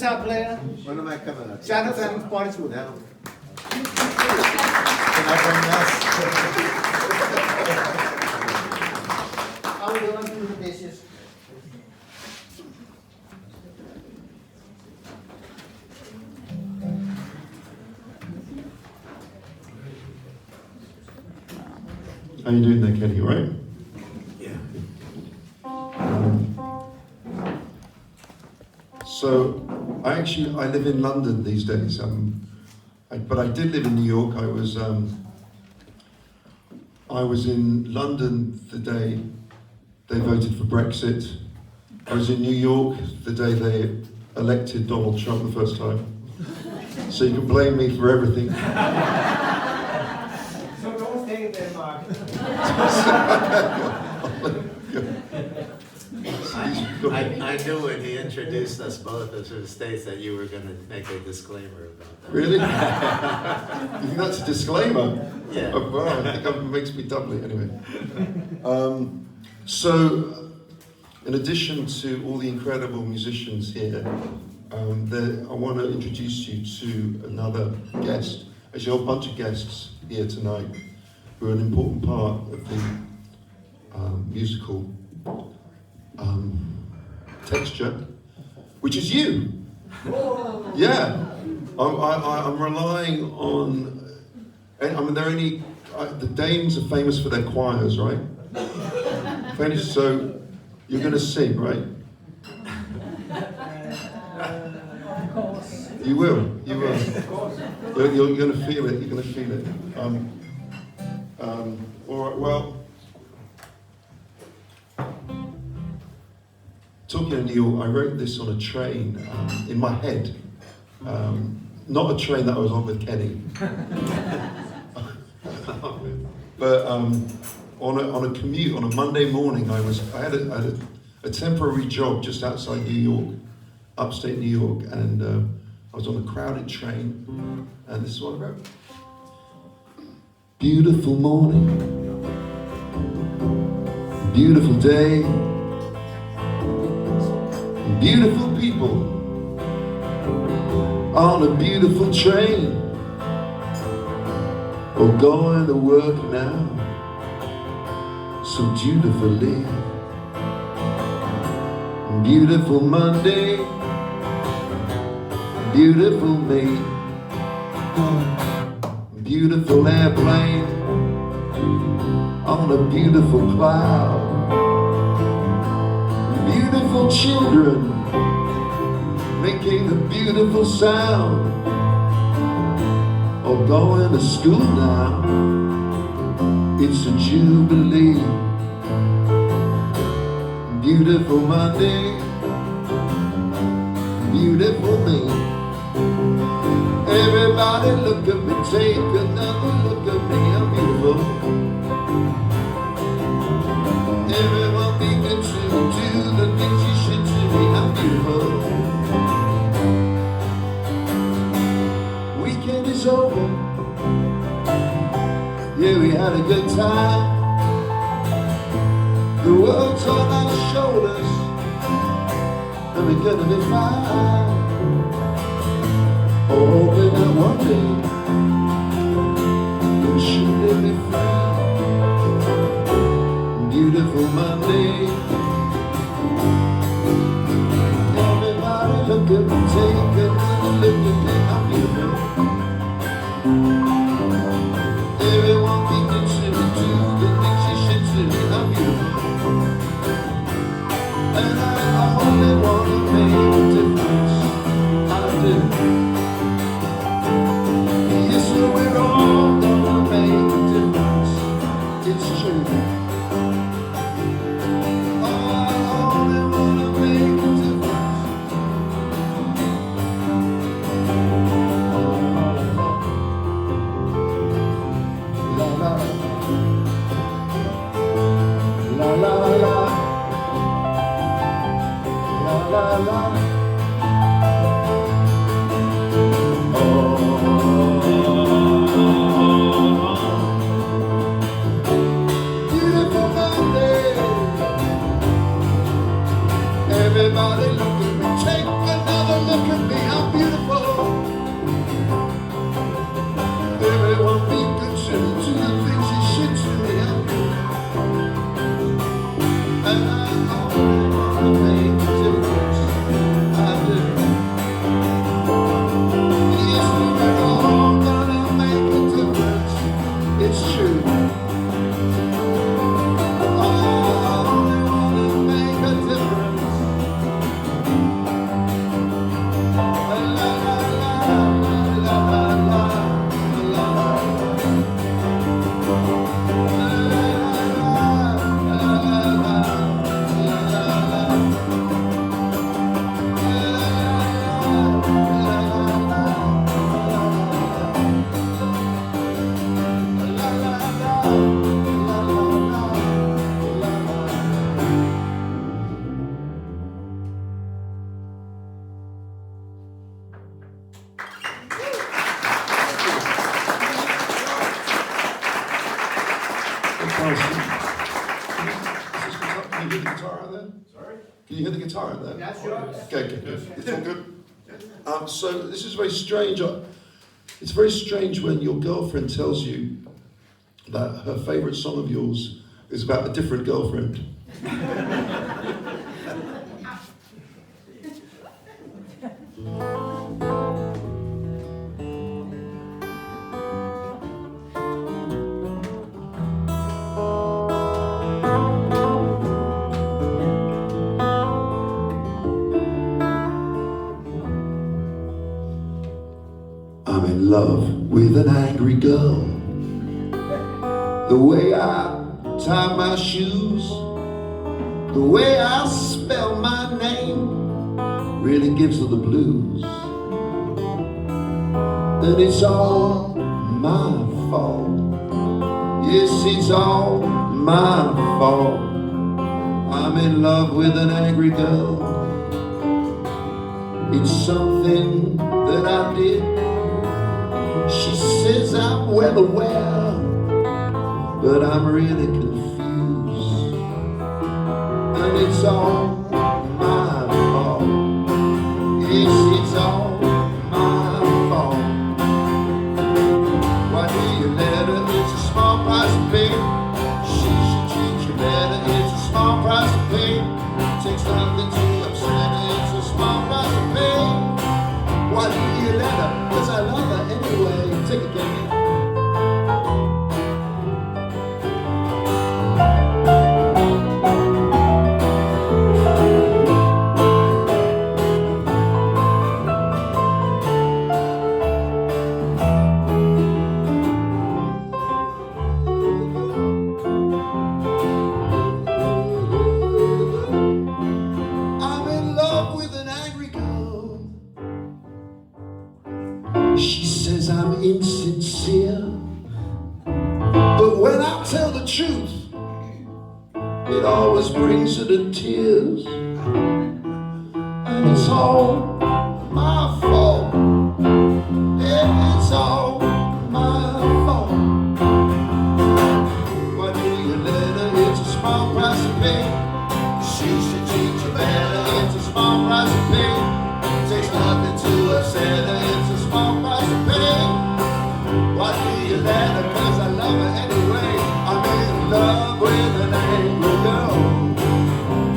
guitar player? When am I coming up? Jonathan Spottiswoode. Now. Can I bring this? How do you want to do the dishes? How you doing there, Kenny? All right? Yeah. So, I live in London these days. But I did live in New York. I was in London the day they voted for Brexit. I was in New York the day they elected Donald Trump the first time. So you can blame me for everything. So don't stay there, Mark. I knew when he introduced us both as to the States that you were going to make a disclaimer about that. Really? You think that's a disclaimer? Yeah. Oh, well, I think it makes me doubly, anyway. So, in addition to all the incredible musicians here, I want to introduce you to another guest. Actually, a whole bunch of guests here tonight who are an important part of the musical texture, which is you. Yeah, I'm relying on. I mean, the Danes are famous for their choirs, right? So you're going to sing, right? Of course. You will. You will. You're going to feel it. You're going to feel it. All right. Well. Talking of New York, I wrote this on a train in my head. Not a train that I was on with Kenny. But on a commute, on a Monday morning, I had a temporary job just outside New York, upstate New York, and I was on a crowded train, and this is what I wrote. Beautiful morning, beautiful day, beautiful people on a beautiful train, or going to work now so dutifully. Beautiful Monday, beautiful me, beautiful airplane on a beautiful cloud. Beautiful children making a beautiful sound, or going to school now. It's a jubilee. Beautiful Monday, beautiful me. Everybody look at me, take another look at me, I'm beautiful. Everyone be good to do the things you should to me, I'm beautiful. Weekend is over, yeah, we had a good time. The world's on our shoulders, and we're gonna be fine. Oh, hoping that one day we'll surely be free. Beautiful Monday. Everybody look at me, take another look at me, I'm beautiful. Everyone be good to me, do the things you should to me, I'm beautiful. And I only wanna make a difference, I do. Yes, so we're all gonna make a difference, it's true. I only wanna make a difference. La la la la la. La la la. Oh. Beautiful Monday. Everybody look at me, take another look at me. Carson. Can you hear the guitar out there? Sorry? Can you hear the guitar out there? Yeah, sure. Okay, good. It's all good. So this is very strange. It's very strange when your girlfriend tells you that her favourite song of yours is about a different girlfriend. I'm in love with an angry girl. The way I tie my shoes, the way I spell my name really gives her the blues. And it's all my fault. Yes, it's all my fault. I'm in love with an angry girl. It's something that I did. She says I'm well aware, but I'm really confused. And it's all my fault. Yes, it's all my fault. Why do you let her? It's a small price to pay. She should treat you better. It's a small price to pay. Takes nothing to upset her. It's a small price to pay. Why do you let her? 'Cause I love her anyway. Take it, Kenny. I'm in love with an angry girl. She says I'm insincere, but when I tell the truth, it always brings her to tears. And it's all my fault. Yeah, it's all my fault. Why do you let her? It's a small price to pay. She should treat you better. It's a small price to pay. Takes nothing to upset her. It's a small price to pay. Why do you let her? 'Cause I love her anyway. I'm in love with an angry girl.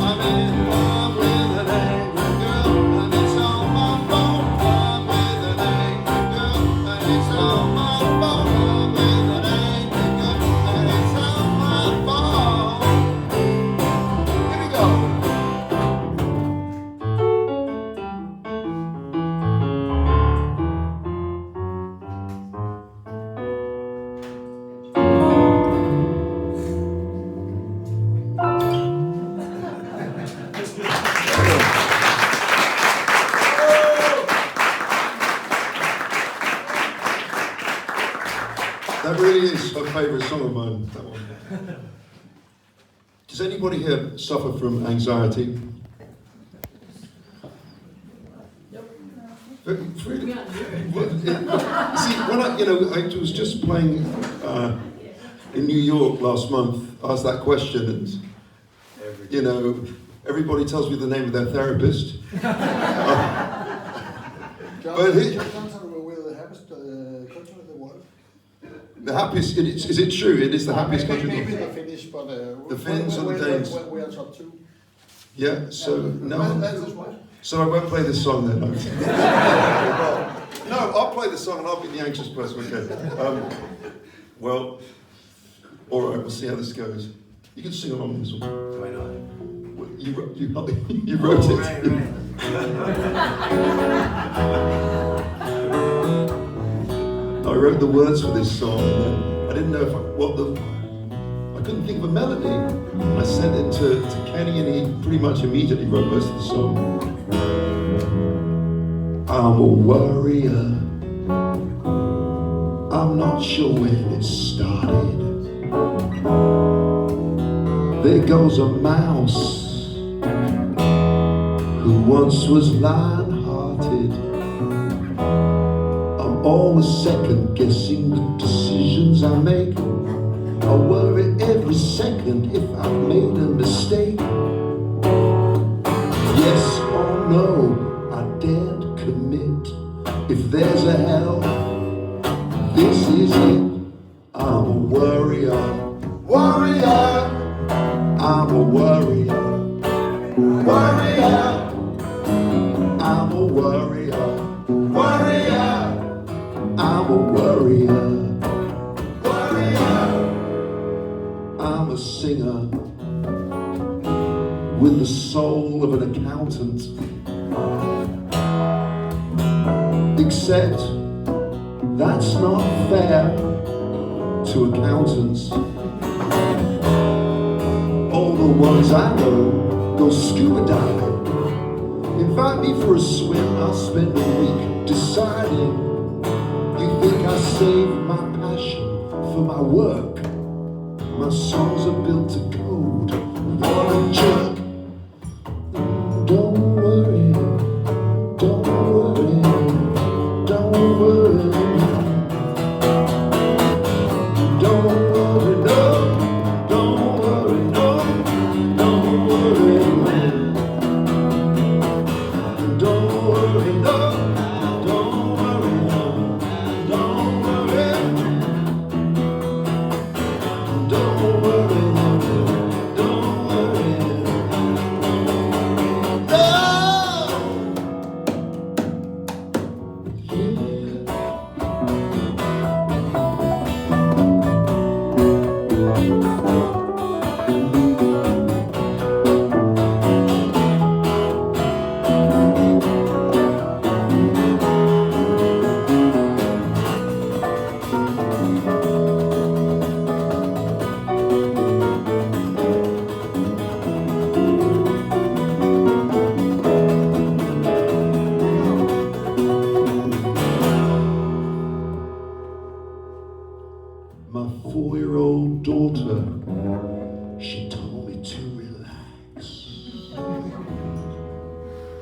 I'm in love with an angry girl, and it's all my fault. I'm with an angry girl, and it's all my fault. I'm with an angry girl, and it's all my fault. Here we go. That really is my favourite song of mine, that one. Does anybody here suffer from anxiety? Really? See, when I was just playing in New York last month, asked that question, and everybody tells me the name of their therapist. But With the happiest country in the world. the happiest, is it true? It is the happiest country. Maybe the Finnish, but The Finns and the Danes. We are top two. Yeah, so no. That's just right. So I won't play this song then. No, I'll play the song and I'll be the anxious person. Okay. Well, all right. We'll see how this goes. You can sing along with this one. Why not? Well, you wrote it. Right. I wrote the words for this song, and then I didn't know I couldn't think of a melody. I sent it to Kenny, and he pretty much immediately wrote most of the song. I'm a worrier. I'm not sure when it started. There goes a mouse who once was lion-hearted. I'm always second-guessing the decisions I make. I worry every I'm a worrier, warrior. I'm a warrior, warrior. I'm a warrior, warrior. I'm a singer with the soul of an accountant, except that's not fair to accountants. All the ones I know go scuba diving. Invite me for a swim, I'll spend a week deciding. You think I save my passion for my work? My songs are built to code. What a jerk. Don't worry, don't worry, don't worry. Don't worry, no, don't worry, no, don't worry, man. Don't worry, no, don't worry, no, don't worry. Don't worry, no, don't worry. My 4-year-old daughter, she told me to relax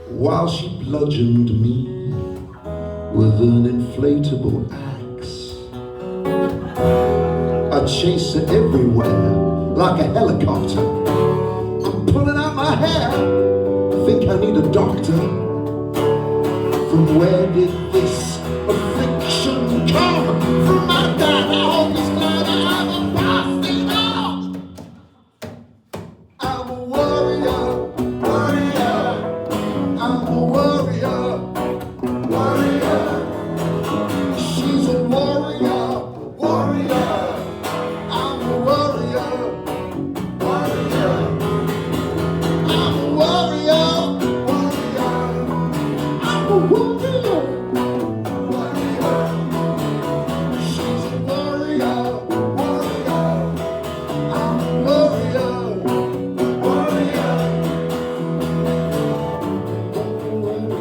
while she bludgeoned me with an inflatable axe. I chased her everywhere like a helicopter. I'm pulling out my hair, think I need a doctor. From where did this affliction come? From my dad, I hope he's glad I'm a bastard. I'm a warrior, warrior. I'm a warrior, warrior. She's a warrior, warrior. I'm a warrior, warrior. I'm a warrior, warrior. I'm a warrior, warrior. She's a warrior, warrior. I'm a warrior, warrior. Don't worry,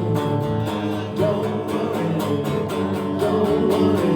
don't worry, don't worry. Don't worry,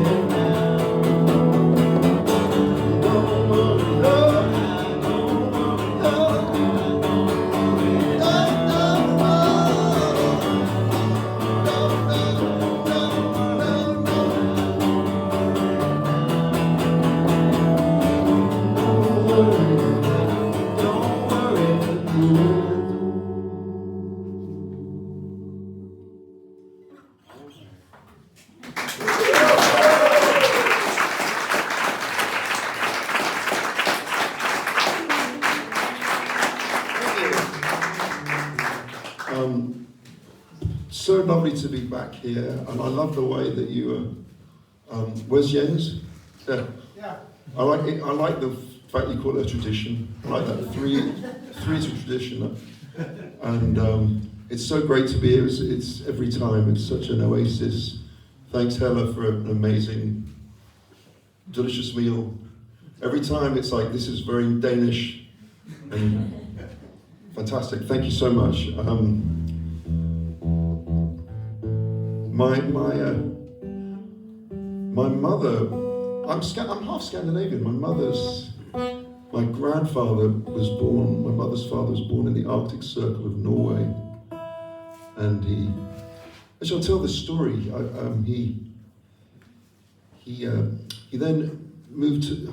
so lovely to be back here, and I love the way that you where's Jens? Yeah. Yeah. I like it. I like the fact you call it a tradition. I like that three to tradition, and it's so great to be here. It's every time. It's such an oasis. Thanks, Hella, for an amazing, delicious meal. Every time it's like this is very Danish and fantastic. Thank you so much. My mother, I'm half Scandinavian. My grandfather was born, my mother's father was born in the Arctic Circle of Norway. And I shall tell this story. He then moved to,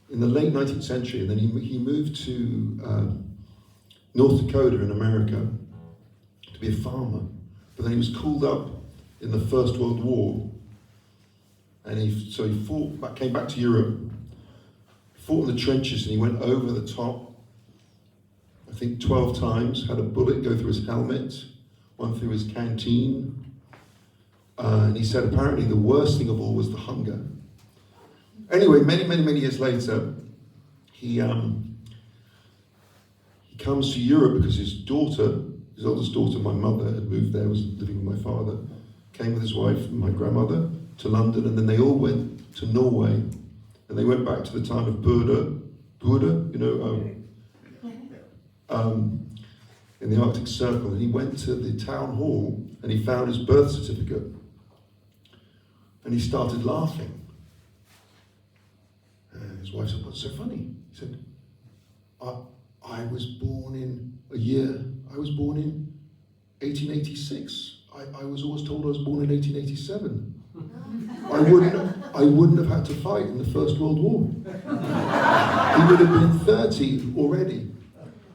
in the late 19th century, and then he moved to North Dakota in America to be a farmer. But then he was called up in the First World War, and he came back to Europe, fought in the trenches, and he went over the top, I think 12 times, had a bullet go through his helmet, one through his canteen. And he said apparently the worst thing of all was the hunger. Anyway, many years later, he comes to Europe because his daughter, his oldest daughter, my mother, had moved there, was living with my father, came with his wife and my grandmother to London, and then they all went to Norway, and they went back to the town of Burda, you know, in the Arctic Circle, and he went to the town hall and he found his birth certificate, and he started laughing. And his wife said, "What's so funny?" He said, I was born in 1886. I was always told I was born in 1887. I wouldn't have had to fight in the First World War. He would have been 30 already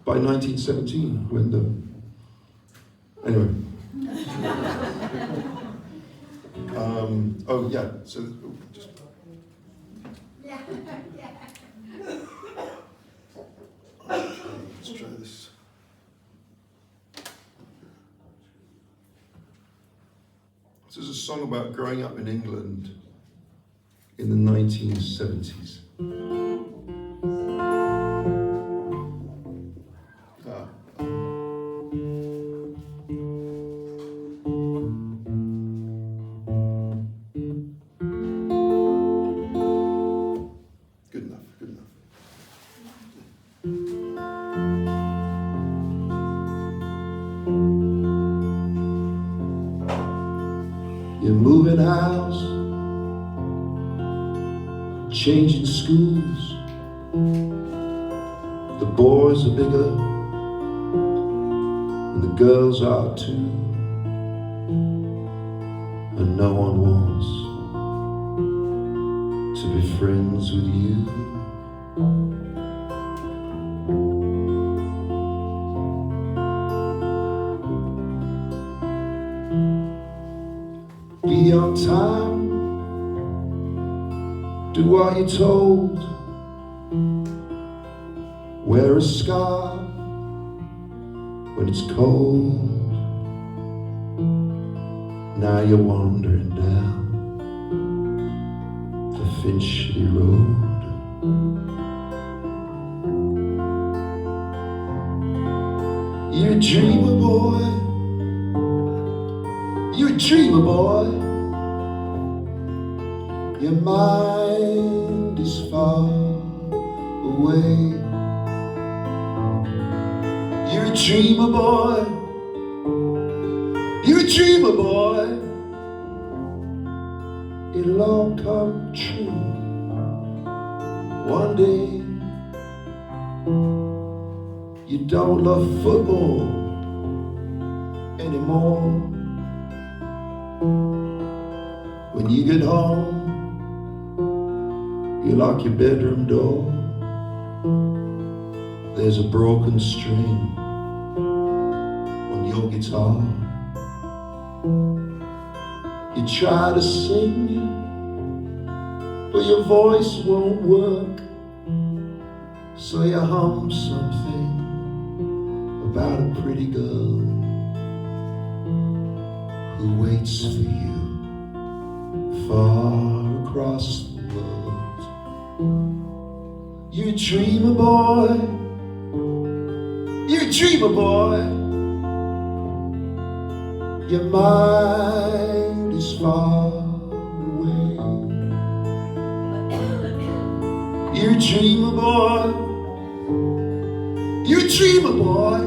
by 1917 when anyway. Oh yeah, so just let's try this. This is a song about growing up in England in the 1970s. Good enough. You're moving house, changing schools. The boys are bigger, and the girls are too. And no one wants to be friends with you. Be on time, do what you're told, wear a scarf when it's cold. Now you're wandering down the Finchley Road. You're a dreamer, boy. You're a dreamer, boy. Your mind is far away. You're a dreamer, boy. You're a dreamer, boy. It'll all come true one day. You don't love football anymore. When you get home, you lock your bedroom door. There's a broken string on your guitar. You try to sing, but your voice won't work. So you hum something about a pretty girl who waits for you far across the world. You're a dreamer, boy. You're a dreamer, boy. Your mind is far away. You're a dreamer, boy. You're a dreamer, boy.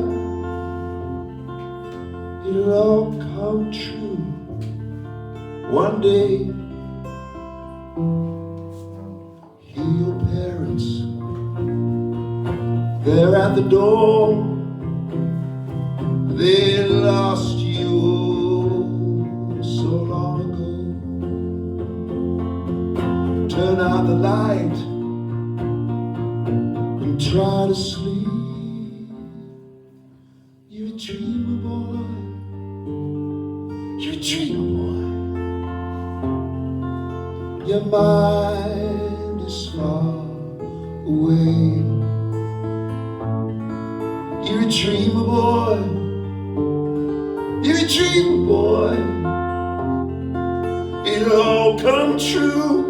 It'll all come true one day. Hear your parents, they're at the door. They lost you so long ago. Turn out the light and try to sleep. You're a dreamer, boy. You're a dreamer, boy. Your mind is far You're a dreamer boy. You're a dreamer boy. It'll all come true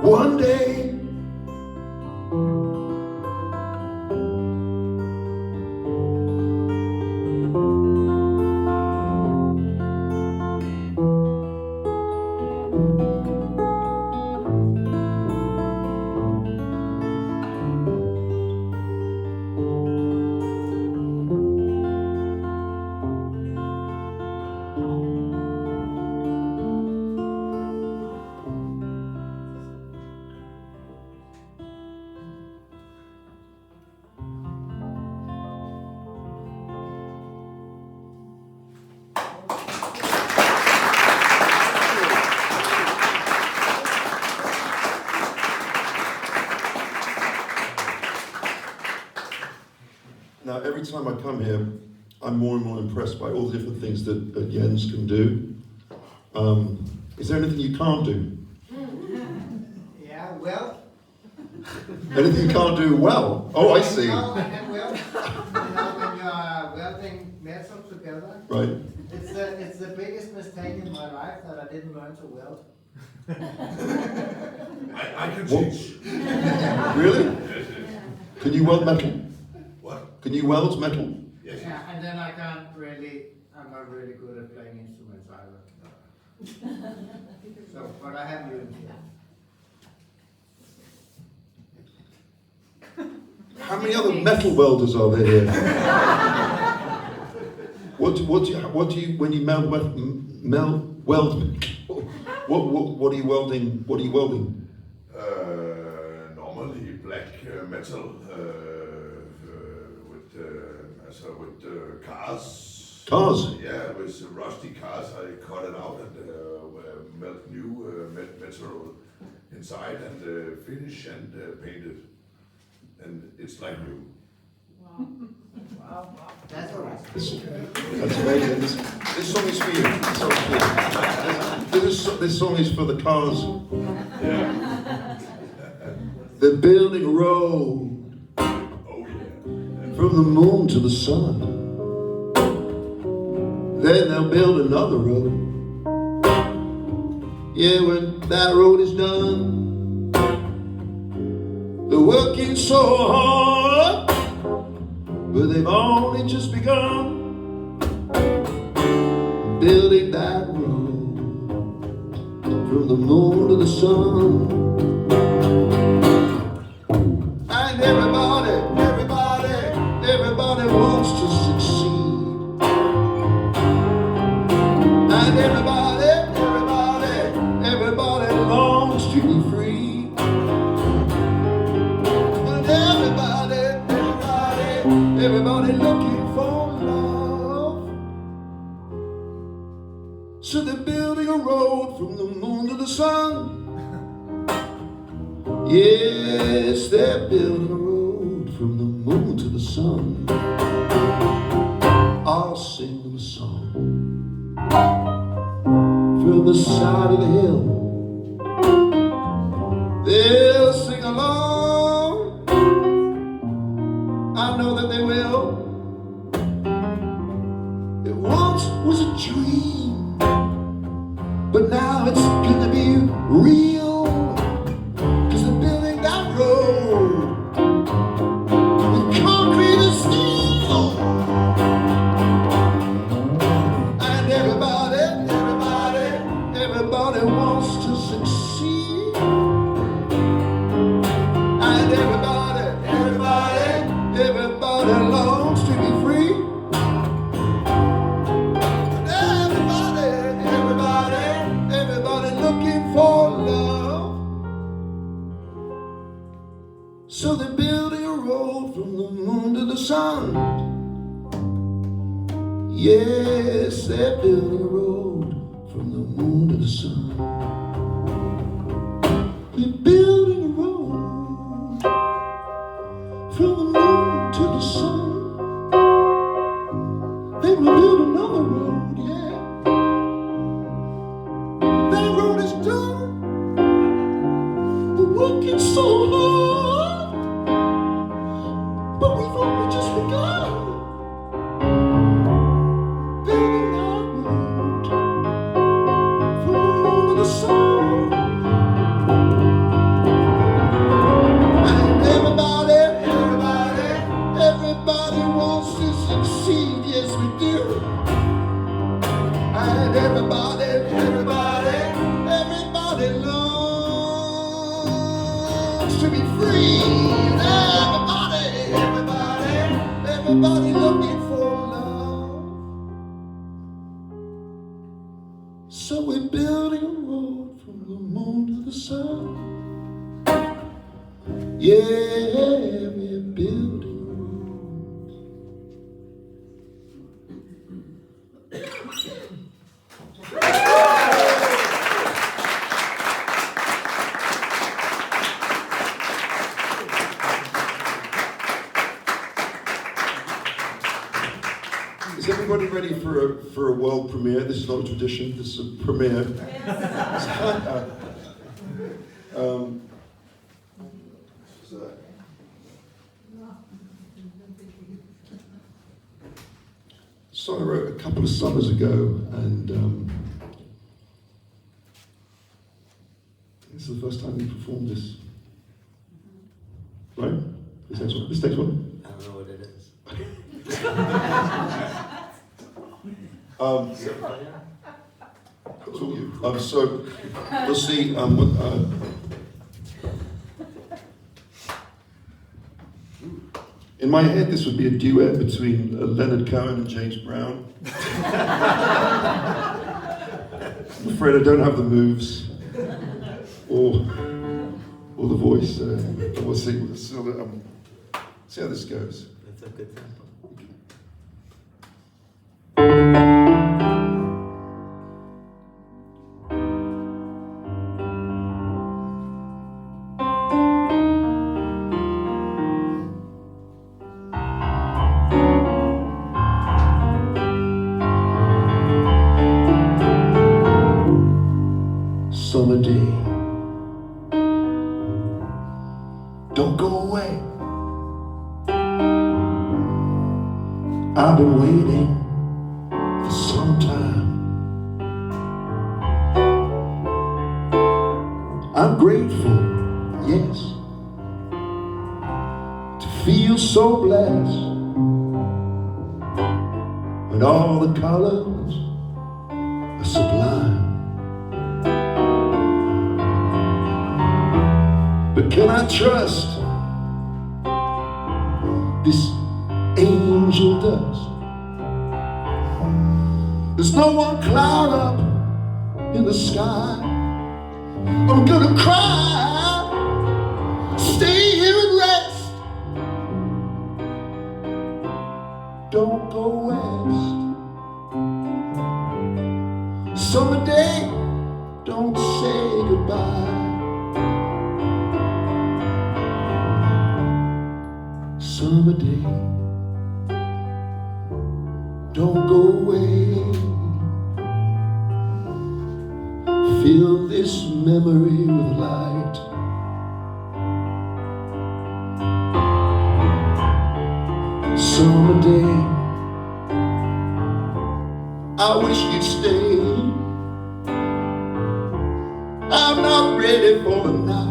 one day. Now, every time I come here, I'm more and more impressed by all the different things that Jens can do. Is there anything you can't do? Yeah, well. Anything you can't do well? Oh, I see. No, I can weld. When you are welding metal together, Right. it's the biggest mistake in my life that I didn't learn to weld. I can teach. Really? Can you weld metal? What? Can you weld metal? Yes. Yeah, and then I'm not really good at playing instruments either. So, but I have learned here. How many other metal welders are there here? What do you when you weld what are you welding? What are you welding? Normally black metal with cars. Cars. Yeah, with rusty cars, I cut it out and melt new metal inside and finish and paint it. And it's like new. Wow. That's all right. That's amazing. This song is for you. This song is for the cars. Yeah. They're building a road Oh yeah. from the moon to the sun. Then they'll build another road. Yeah, when that road is done, they're working so hard, but they've only just begun building that road from the moon to the sun. And everybody wants to succeed. And everybody longs to be free. And everybody looking for love. So they're building a road from the moon to the sun. Yes, they're building a road from the moon to the sun. I'll sing them a song from the side of the hill. They'll sing along. I know that they will. It once was a dream, but now it's gonna be real. 'Cause they're building that road with concrete and steel. And everybody wants to succeed. And everybody longs to be free. And everybody looking for love. So they're building a road from the moon to the sun. Yes, they're building a road from the moon to the sun. We're building a road from the moon to the sun. Then we'll build another road, yeah. That road is done. We're working so hard, but we've only just begun. everybody looking for love. So we're building a road from the moon to the sun. Yeah, we're building a road. Is everybody ready for a world premiere? This is not a tradition, this is a premiere. So I wrote a couple of summers ago, and this is the first time we performed this. Right? This next one? This next one? I don't know what it is. So let's see. In my head, this would be a duet between Leonard Cohen and James Brown. I'm afraid I don't have the moves or the voice. But we'll see. See how this goes. That's a good tempo. Summerday, don't go away. I've been waiting for some time. I'm grateful, yes, to feel so blessed when all the colors are sublime. But can I trust this angel dust? There's no one cloud up in the sky. I'm gonna cry, stay here and rest. Don't go west. Summerday, don't say goodbye. Summerday, don't go away. Fill this memory with light. Summerday, I wish you'd stay. I'm not ready for the night.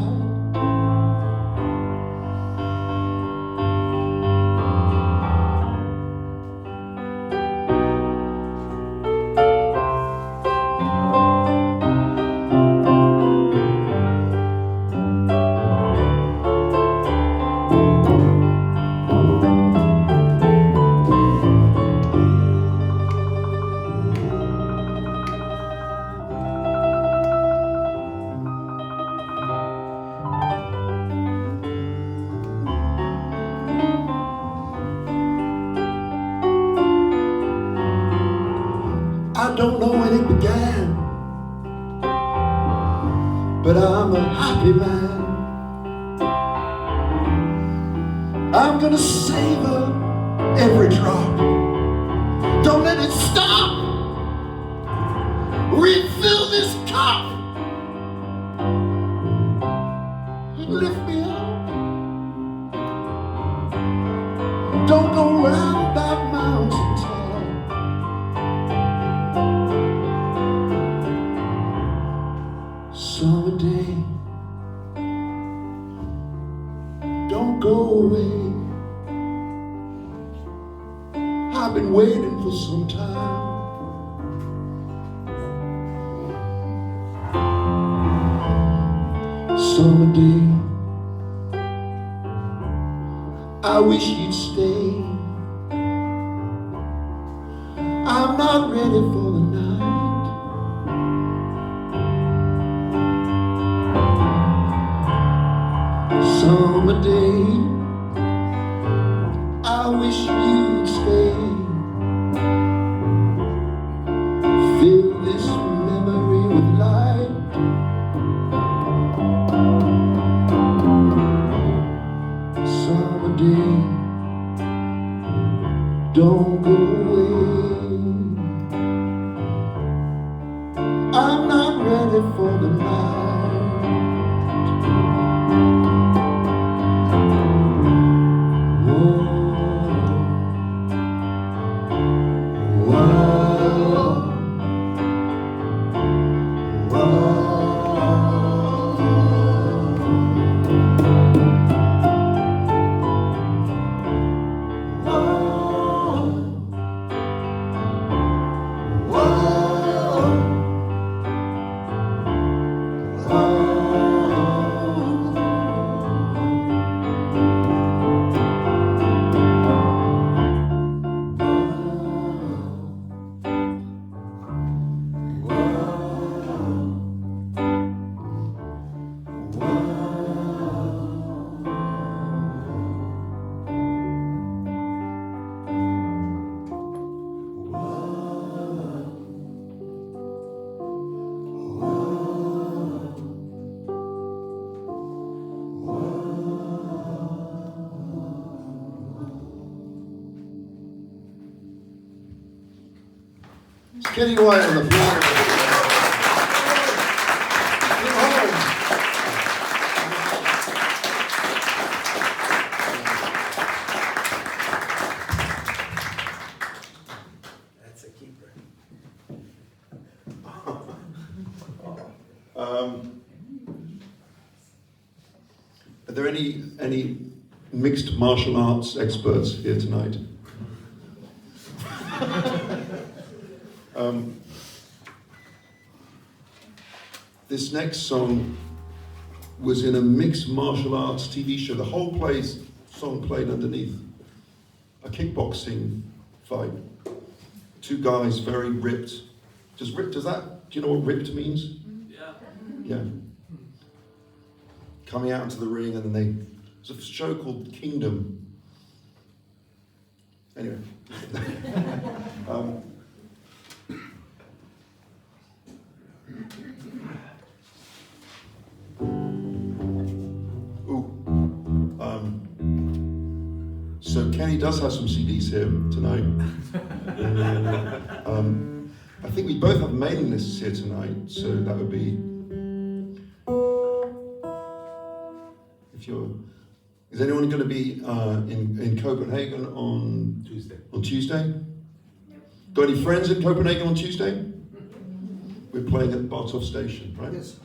I don't know when it began, but I'm a happy man. I'm gonna savor every drop. Don't let it stop. Refill this cup. Lift me up. Don't go round that mountain top. Summerday, don't go away. I've been waiting for some time. Summerday, I wish you'd stay. I'm not ready for the night. Summer day, I wish you'd stay. Fill this memory with light. Summer day, don't go away. I'm not ready for the night. It's Kenny White on the piano. That's a keeper. Are there any mixed martial arts experts here tonight? This next song was in a mixed martial arts TV show. The whole song played underneath a kickboxing fight. Two guys, very ripped. Do you know what ripped means? Yeah. Yeah. Coming out into the ring, and then there's a show called Kingdom. Anyway. So Kenny does have some CDs here tonight. I think we both have mailing lists here tonight, so that would be, is anyone going to be in Copenhagen on Tuesday? Got any friends in Copenhagen on Tuesday? We're playing at Bartov Station, right? Yes.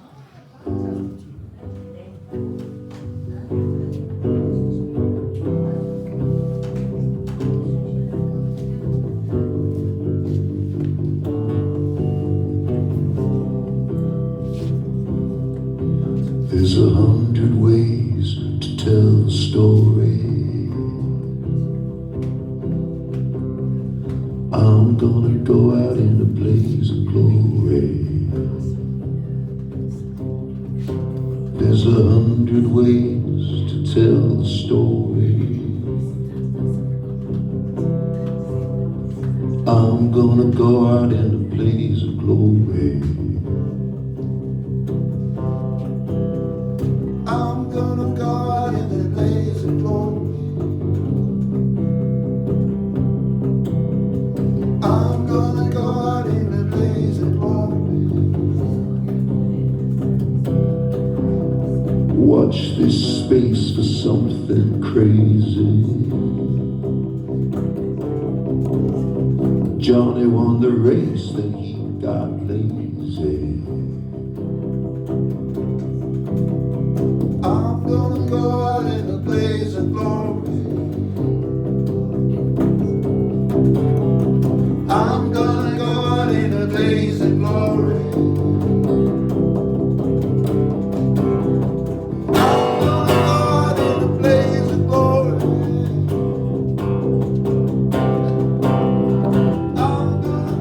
There's 100 ways to tell the story. I'm gonna go out in a blaze of glory. There's 100 ways to tell the story. I'm gonna go out in a blaze of glory. I'm gonna go out in a blaze of glory. I'm gonna go out in a blaze of glory. Watch this space for something crazy. Johnny won the race, then he got lazy. I'm gonna go out in a blaze of glory. I'm gonna go out in a blaze of glory. I'm gonna go out in a blaze of glory. I'm gonna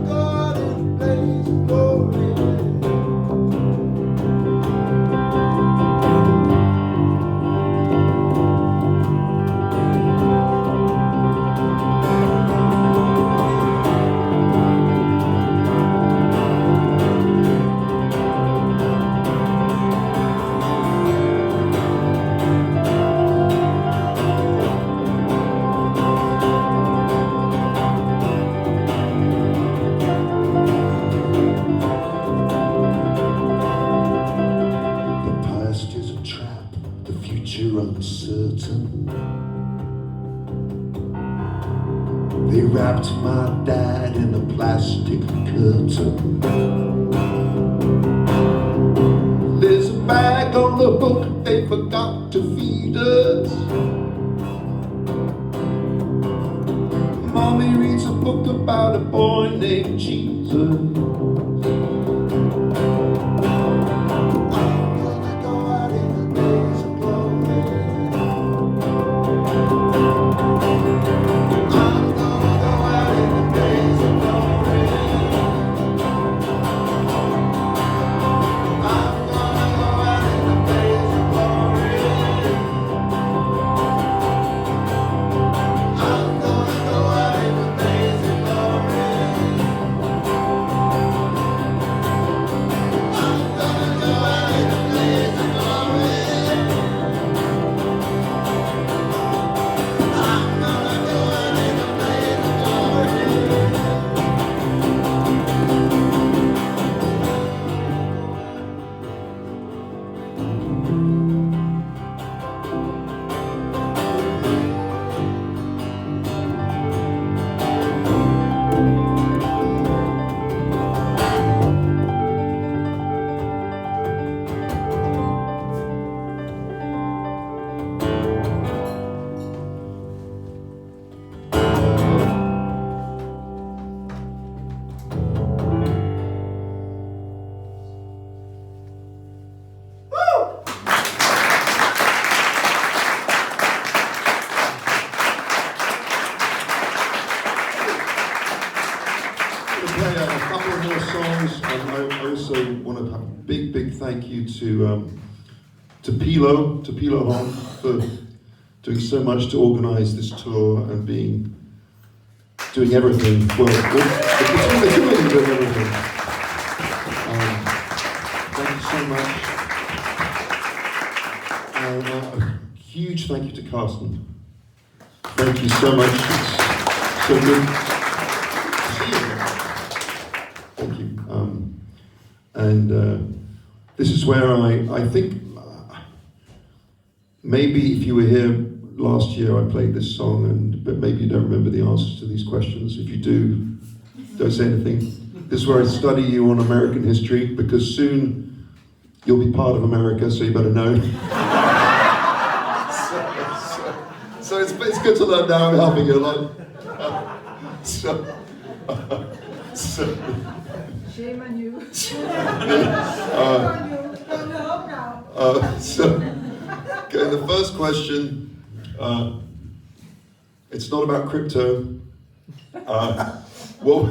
They wrapped my dad in a plastic curtain. There's a bag on the hook, they forgot to feed us. Mommy reads a book about a boy named Jesus. Thank you to Pilo Hong for doing so much to organise this tour and doing everything. Well, between the two of you doing everything. Thank you so much. And a huge thank you to Carsten. Thank you so much. It's so good to see you. Thank you. And this is where I think, maybe if you were here last year I played this song, but maybe you don't remember the answers to these questions. If you do, don't say anything. This is where I study you on American history, because soon you'll be part of America, so you better know. so it's good to learn now. I'm helping you a lot. Shame on you. Okay, the first question, it's not about crypto. Well,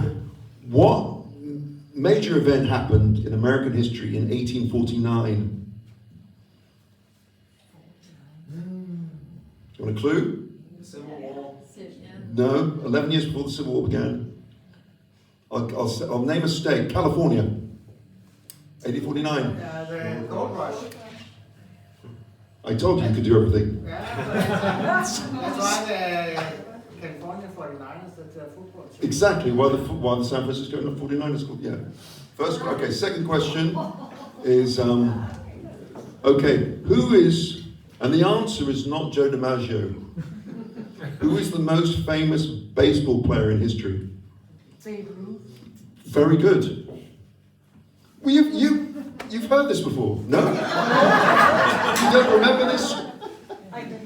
what major event happened in American history in 1849? Do you want a clue? The Civil War. No, 11 years before the Civil War began. I'll name a state, California, 1849. The gold rush. I told you you could do everything. That's why the California 49ers, that's a football team. Exactly, why the San Francisco 49ers called, yeah. First, okay, second question is, okay, who is, and the answer is not Joe DiMaggio, who is the most famous baseball player in history? Very good. Well, you've heard this before, no? You don't remember this? I do.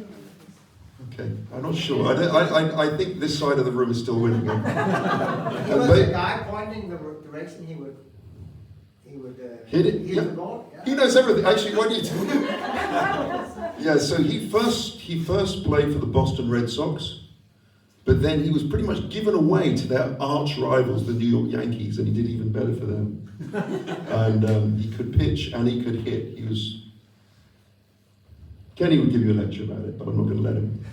Okay, I'm not sure. I think this side of the room is still winning. He was the guy pointing the direction he would hit it. hit Yeah. the ball. Yeah. He knows everything. Actually, why do you tell me? Yeah, so he first played for the Boston Red Sox, but then he was pretty much given away to their arch rivals, the New York Yankees, and he did even better for them. And he could pitch and he could hit. Kenny would give you a lecture about it, but I'm not going to let him.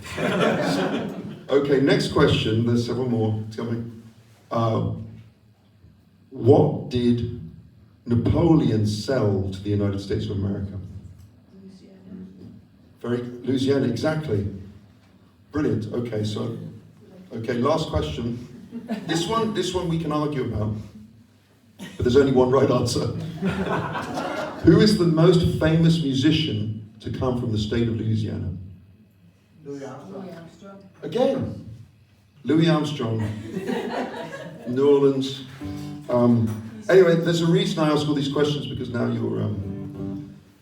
Okay, next question. There's several more coming. What did Napoleon sell to the United States of America? Louisiana, exactly. Brilliant. Okay, last question. This one we can argue about, but there's only one right answer. Who is the most famous musician to come from the state of Louisiana? Louis Armstrong. Again. Louis Armstrong, New Orleans. Anyway, there's a reason I ask all these questions because now you're.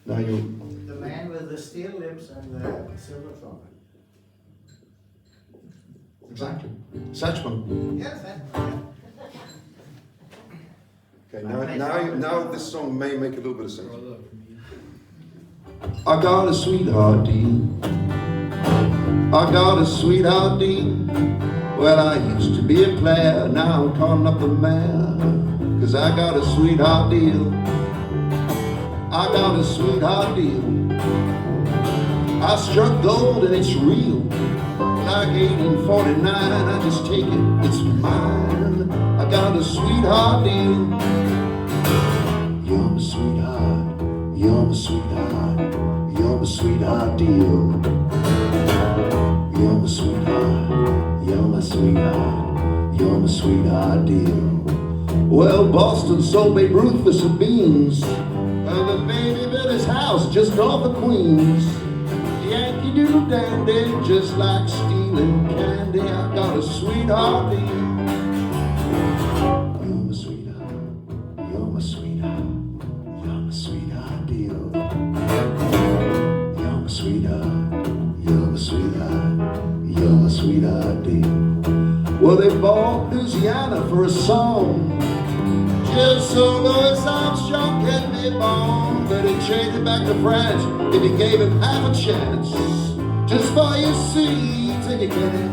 The man with the steel lips and the silver trumpet. Exactly. Satchmo. Yes, that. Okay, now this song may make a little bit of sense. I got a sweetheart deal. I got a sweetheart deal. Well, I used to be a player, now I'm calling up the mayor. 'Cause I got a sweetheart deal. I got a sweetheart deal. I struck gold and it's real. Like 1849, I just take it, it's mine. I got a sweetheart deal. You're my sweetheart, you're my sweetheart, you're my sweetheart deal. You're my sweetheart, you're my sweetheart, you're my sweetheart deal. Well, Boston sold Babe Ruth for some beans, and the baby built his house just off of Queens. Yankee Doodle Dandy, just like stealing candy. I got a sweetheart deal. You're my sweetheart, you're my sweetheart, you're my sweetheart deal. You're my sweetheart, you're my sweetheart, you're my sweetheart deal. Well, they bought Louisiana for a song, just so Louis Armstrong can be born. But he changed it back to France if he gave him half a chance. Just for your seeds and you get it.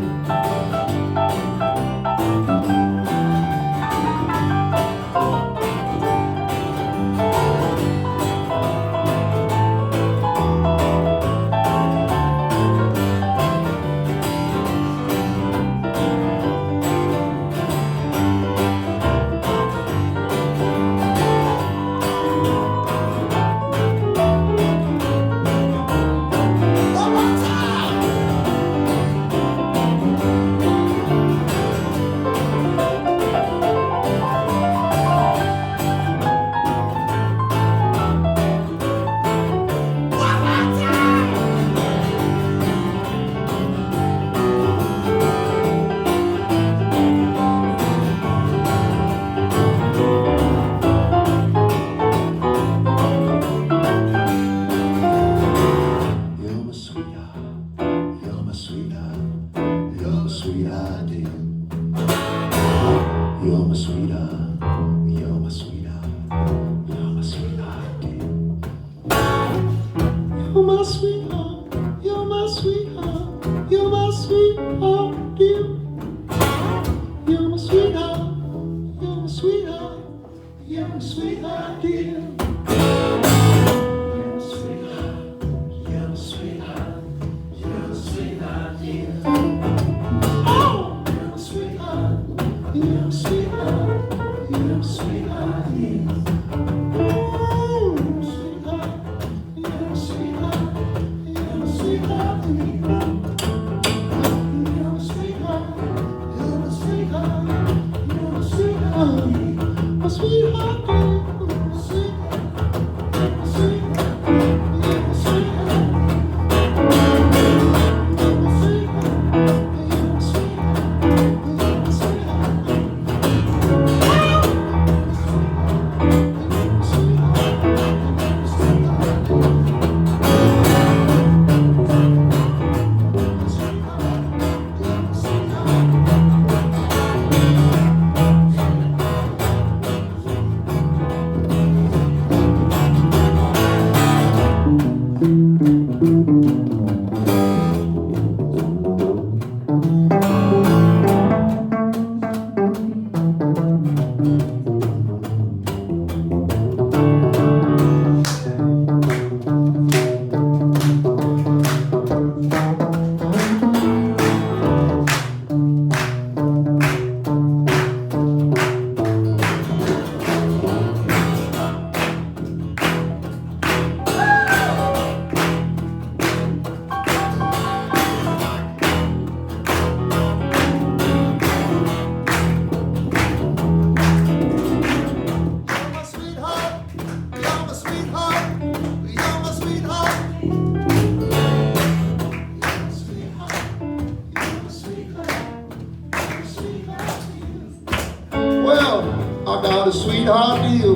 got a sweetheart deal.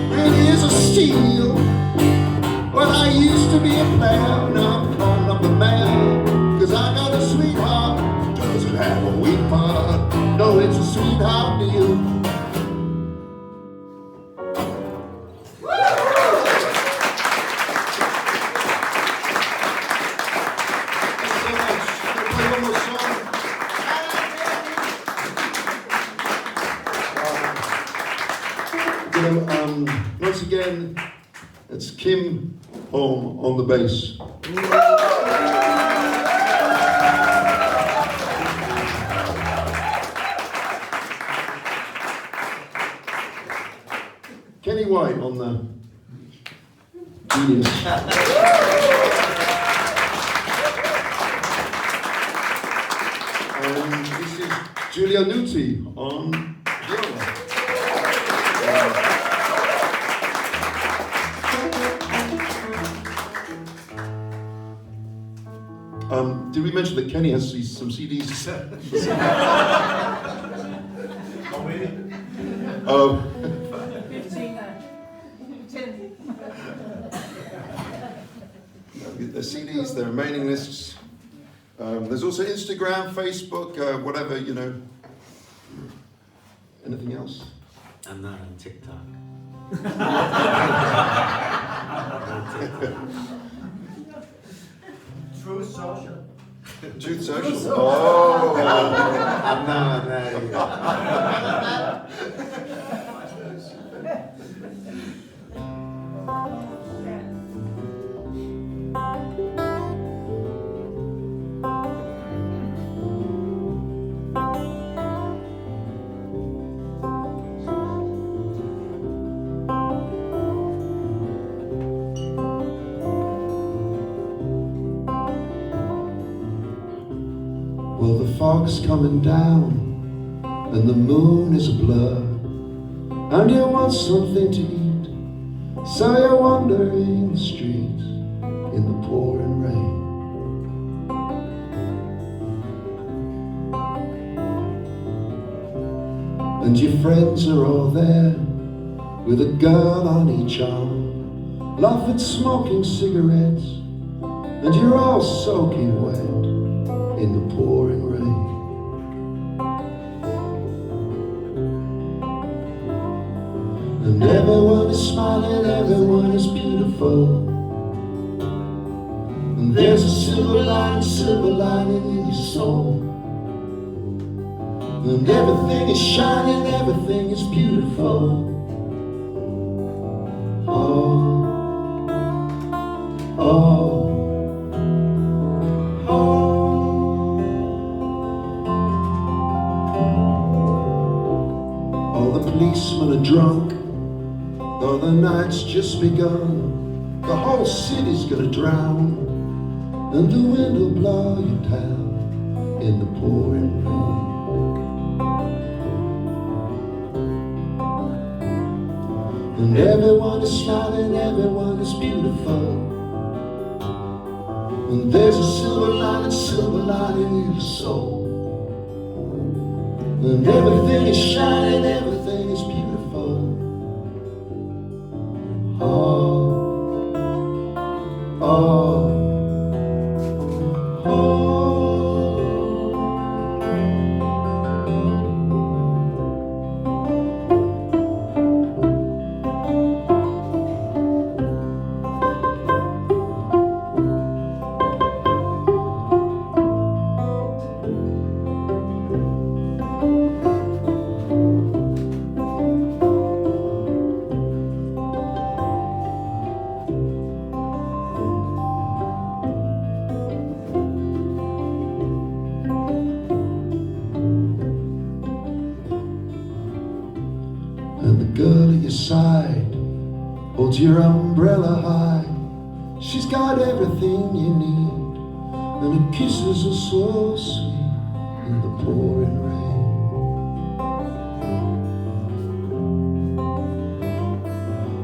Really is a steal. Well, I used to be a player, now I'm calling up the mayor. 'Cause I got a sweetheart, doesn't have a weak part. No, it's a sweetheart deal. Once again, it's Kim Holm on the bass. Kenny White on the genius. And this is Giulia Nuti on viola. Did we mention that Kenny has some CDs? How many? 15, 10. The CDs, their remaining lists. There's also Instagram, Facebook, whatever, you know. Anything else? I'm not on TikTok. True social. Truth Social. Oh, I'm not on that either. well, the fog's coming down and the moon is a blur, and you want something to eat, so you're wandering the streets in the pouring rain. And your friends are all there with a girl on each arm, laughing, smoking cigarettes, and you're all soaking wet in the pouring rain. And everyone is smiling, everyone is beautiful, and there's a silver lining in your soul. And everything is shining, everything is beautiful. Oh, oh, oh. All the policemen are drunk, though the night's just begun. The whole city's gonna drown, and the wind will blow you down in the pouring rain. And everyone is smiling, everyone is beautiful, and there's a silver lining in your soul. And everything is shining, everything is beautiful. Oh, oh, oh. And the girl at your side holds your umbrella high. She's got everything you need, and her kisses are so sweet in the pouring rain.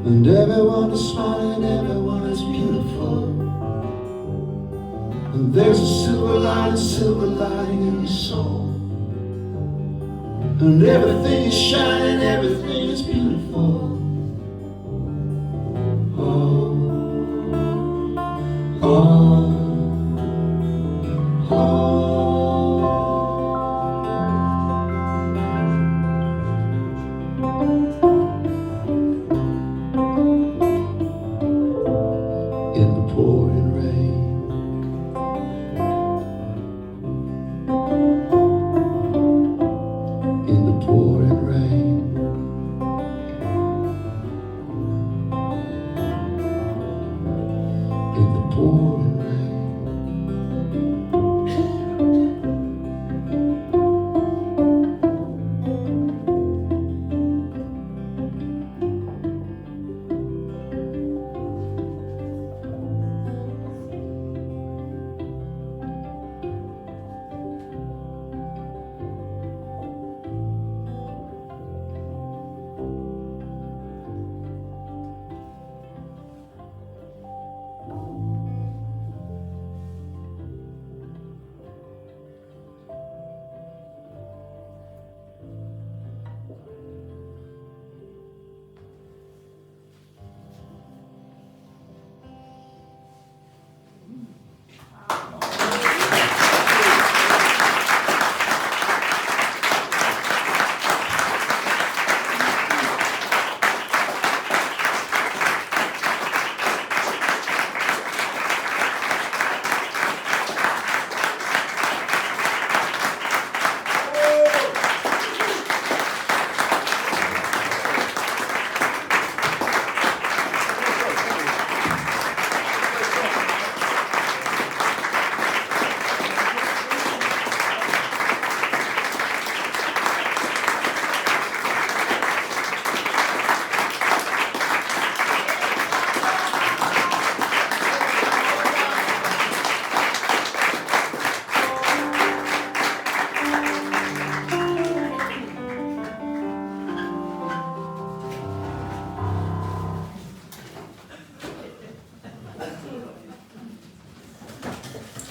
And everyone is smiling, everyone is beautiful, and there's a silver lining in your soul. And everything is shining, everything is beautiful. Oh, oh, oh. In the pouring rain, in the pouring rain, in the pouring rain.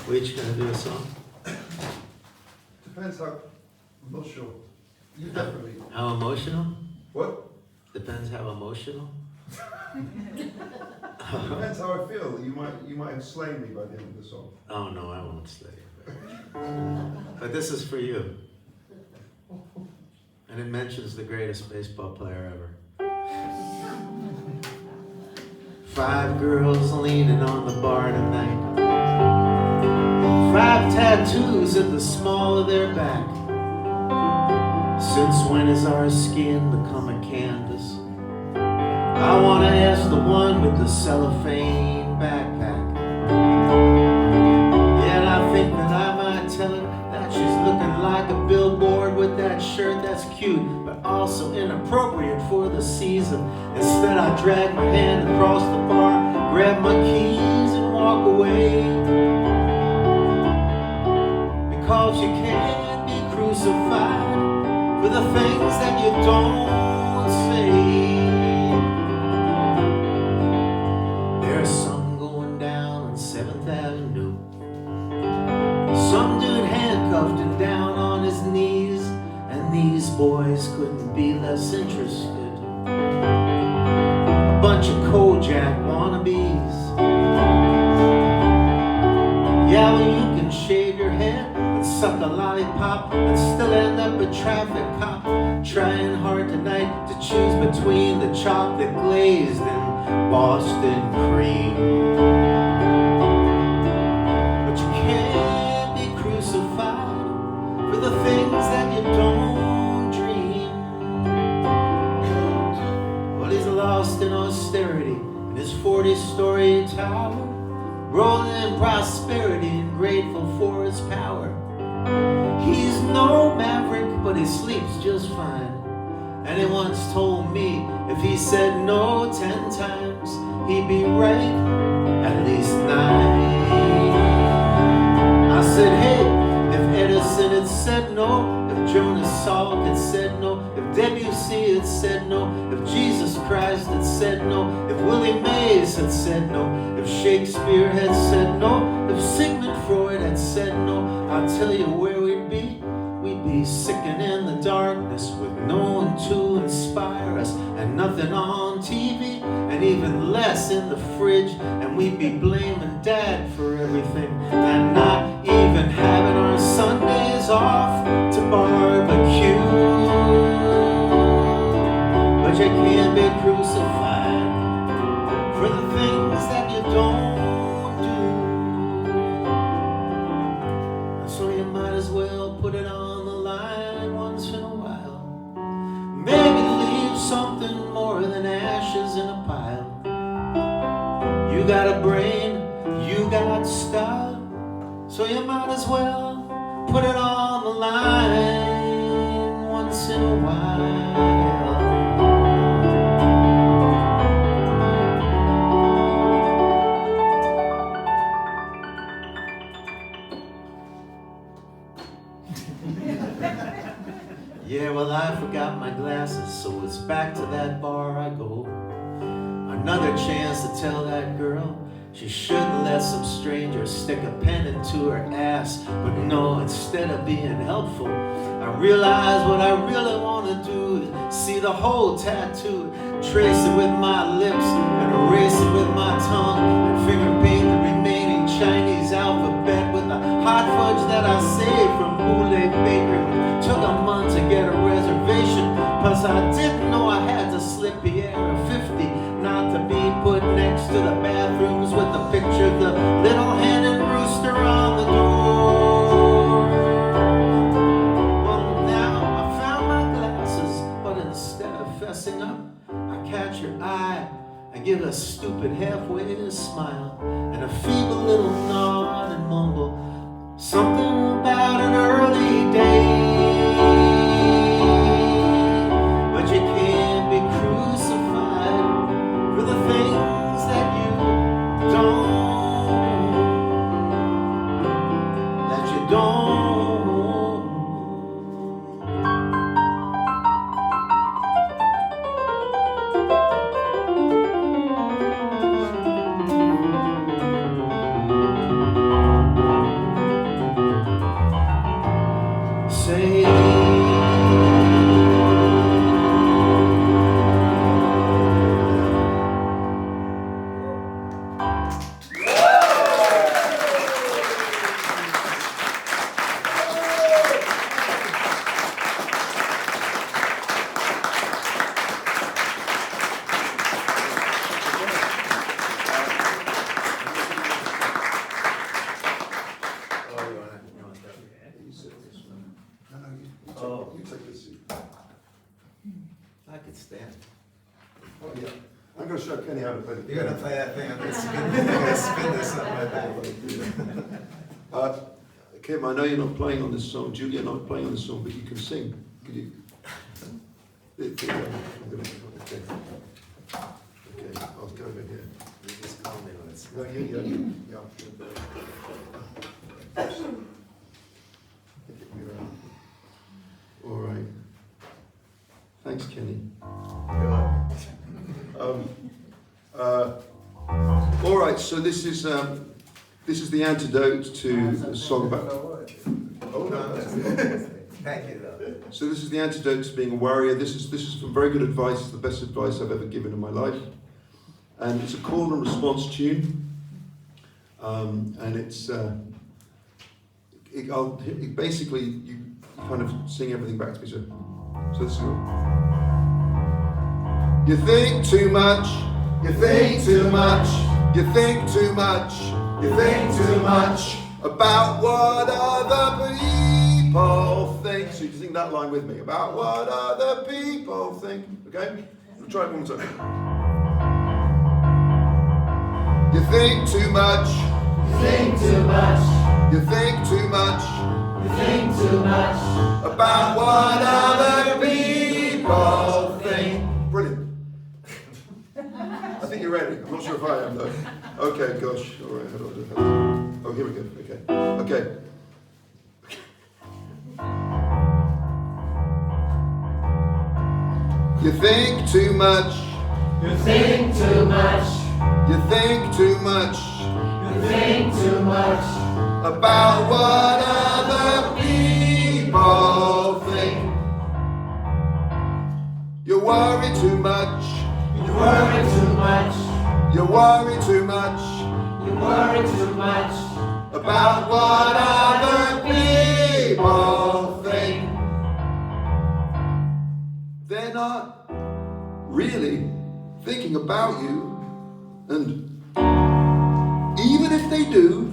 We each gonna do a song? Depends how, I'm not sure. You definitely. How emotional? What? Depends how emotional. Depends how I feel. You might slay me by the end of the song. Oh no, I won't stay. But this is for you. And it mentions the greatest baseball player ever. 5 girls leaning on the bar tonight. 5 tattoos at the small of their back. Since when has our skin become a canvas? I wanna ask the one with the cellophane backpack. Yet I think that I might tell her that she's looking like a billboard with that shirt that's cute, but also inappropriate for the season. Instead I drag my hand across the bar, grab my keys and walk away. Because you can't be crucified for the things that you don't say. There's some going down on 7th Avenue. Some dude handcuffed and down on his knees, and these boys couldn't be less interested. A bunch of Kojak wannabes. Yeah, well, you can shave your head and suck a lollipop and still end up a traffic cop, trying hard tonight to choose between the chocolate glazed and Boston cream. But you can't be crucified for the things that you don't dream. Well, he's lost in austerity in his 40-story tower, rolling in prosperity and grateful for his power. He's no maverick, but he sleeps just fine. And he once told me if he said no 10 times, he'd be right at least 9. I said, hey, if Edison had said no, if Jonas Salk had said no, if Debussy had said no, if Jesus Christ had said no, if Willie Mays had said no, if Shakespeare had said no, if Sigmund Freud had said no, I'll tell you where we'd be be sickened in the darkness with no one to inspire us, and nothing on TV, and even less in the fridge, and we'd be blaming Dad for everything, and not even having our Sundays off to barbecue. But you can't be crucified for the things that you don't do. So you might as well put it on the line once in a while. Maybe leave something more than ashes in a pile. You got a brain, you got style, so you might as well put it on the line once in a while. Yeah, well, I forgot my glasses, so it's back to that bar I go. Another chance to tell that girl she shouldn't let some stranger stick a pen into her ass. But no, instead of being helpful, I realize what I really want to do is see the whole tattoo, trace it with my lips and erase it with my tongue, and finger paint the remaining Chinese alphabet with the hot fudge that I saved from Boulay Bakery. Took a month to get a reservation, plus I didn't know I had to slip Pierre a 50 not to be put next to the bathrooms with the picture of the little hen and rooster on the door. Well, now I found my glasses, but instead of fessing up, I catch your eye and give a stupid halfway smile and a feeble little nod and mumble something about an early day. But you can't be crucified for the things that you don't. show Kenny how to play the You're piano. gonna play that thing. I'm gonna spin this on my back. Kim, I know you're not playing on this song. Julia, not playing on this song, but you can sing. Could you? Okay. Okay, I'll go over here. You just call me when it's. No, yeah. All right. Thanks, Kenny. All right. So this is the antidote to the song about. Oh no. Thank you, though. So this is the antidote to being a worrier. This is some very good advice. It's the best advice I've ever given in my life, and it's a call and response tune. And it's basically you kind of sing everything back to me. So this is. You think too much. You think too much. You think too much. You think too much about what other people think. So you can sing that line with me. About what other people think. Okay? We'll try it one more time. You think too much. You think too much. You think too much. You think too much About what other people think. Brilliant. I think you're ready. I'm not sure if I am though. Okay, gosh. All right, hold on. Oh, here we go. Okay. Okay. You think too much. You think too much. You think too much. You think too much About what other people worry too much. You worry too much. You worry too much You worry too much about what other people think. They're not really thinking about you, and even if they do,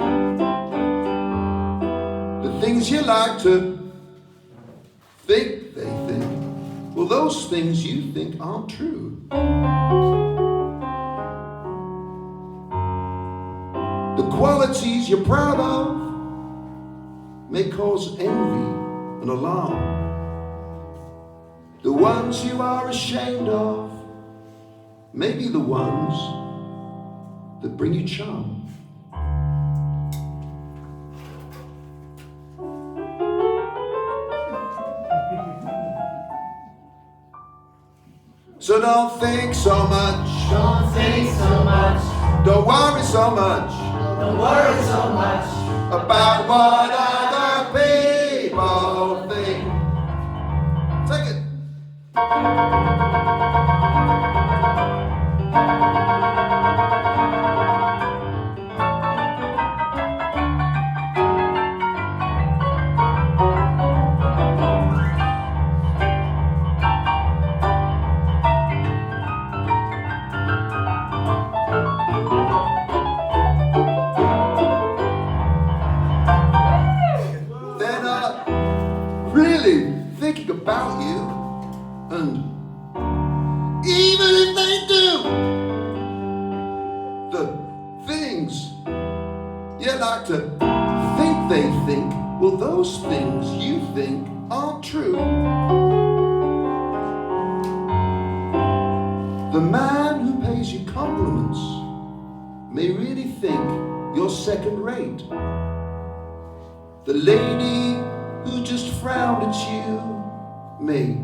the things you like to think they think, well, those things you think aren't true. The qualities you're proud of may cause envy and alarm. The ones you are ashamed of may be the ones that bring you charm. So don't think so much. Don't think so much. Don't worry so much Don't worry so much about what other people think. Take it. They're not really thinking about you, and even if they do, the things you like to think they think, well, those things you think aren't true. The man who pays you compliments may really think you're second rate. The lady who just frowned at you may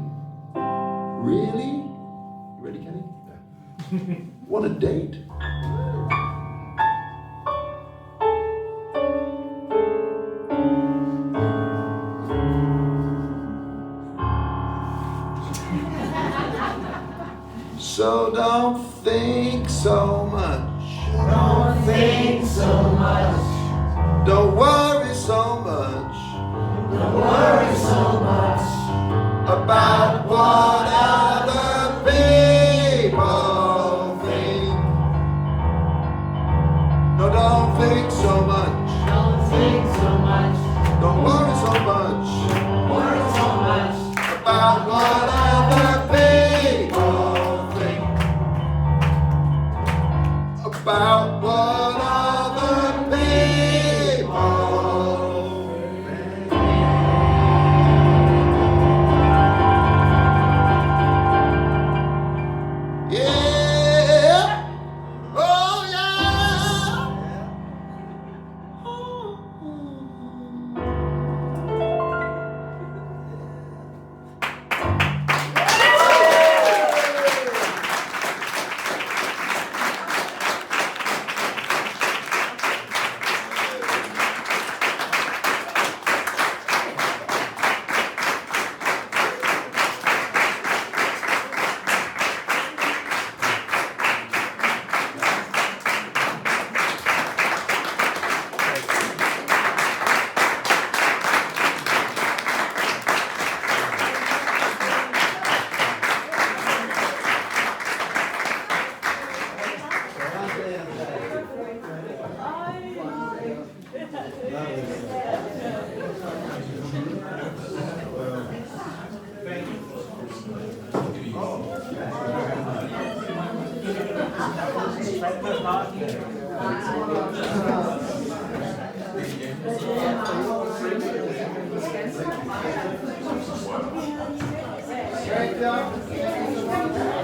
really, you ready, Kenny? Want a date? So don't think so much. Don't think so much. Don't worry so much Don't worry so much about what other people think. No, don't think so much. Don't think so much Don't worry so much Worry so much about what other people think. About what other people think. Yeah. Oh yeah. Right down.